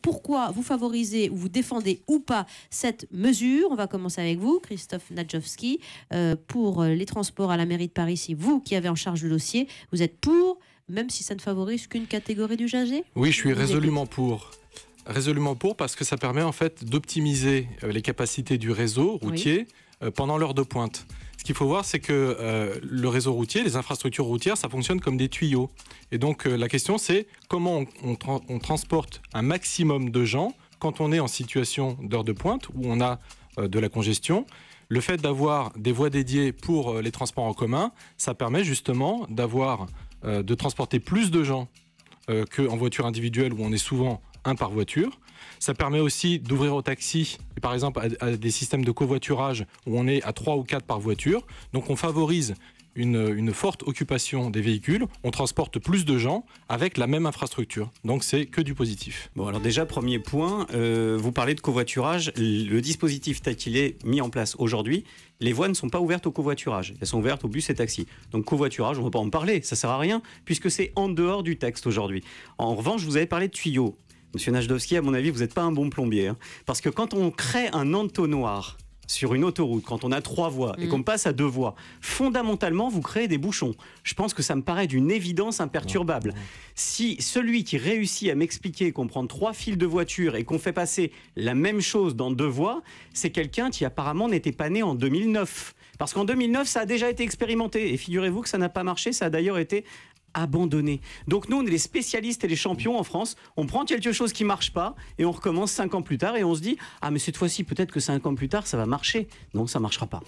pourquoi vous favorisez ou vous défendez ou pas cette mesure. On va commencer avec vous, Christophe Nadjowski. Pour les transports à la mairie de Paris, si vous qui avez en charge le dossier, vous êtes pour, même si ça ne favorise qu'une catégorie d'usagers? Oui, je suis résolument pour. Résolument pour, parce que ça permet en fait d'optimiser les capacités du réseau routier pendant l'heure de pointe. Ce qu'il faut voir, c'est que le réseau routier, les infrastructures routières, ça fonctionne comme des tuyaux. Et donc la question, c'est comment on transporte un maximum de gens quand on est en situation d'heure de pointe, où on a de la congestion. Le fait d'avoir des voies dédiées pour les transports en commun, ça permet justement de transporter plus de gens qu'en voiture individuelle, où on est souvent un par voiture. Ça permet aussi d'ouvrir au taxi, par exemple à des systèmes de covoiturage où on est à 3 ou 4 par voiture. Donc on favorise une forte occupation des véhicules, on transporte plus de gens avec la même infrastructure. Donc c'est que du positif. Bon, alors déjà, premier point, vous parlez de covoiturage. Le dispositif tel qu'il est mis en place aujourd'hui, les voies ne sont pas ouvertes au covoiturage. Elles sont ouvertes aux bus et taxis. Donc covoiturage, on ne va pas en parler, ça ne sert à rien, puisque c'est en dehors du texte aujourd'hui. En revanche, vous avez parlé de tuyaux. Monsieur Nadjowski, à mon avis, vous n'êtes pas un bon plombier. Hein, parce que quand on crée un entonnoir sur une autoroute, quand on a 3 voies et qu'on passe à 2 voies, fondamentalement, vous créez des bouchons. Je pense que ça me paraît d'une évidence imperturbable. Si celui qui réussit à m'expliquer qu'on prend 3 files de voitures et qu'on fait passer la même chose dans 2 voies, c'est quelqu'un qui apparemment n'était pas né en 2009. Parce qu'en 2009, ça a déjà été expérimenté. Et figurez-vous que ça n'a pas marché, ça a d'ailleurs été abandonné. Donc nous, on est les spécialistes et les champions en France. On prend quelque chose qui marche pas et on recommence 5 ans plus tard et on se dit « Ah mais cette fois-ci, peut-être que 5 ans plus tard, ça va marcher. » Non, ça marchera pas.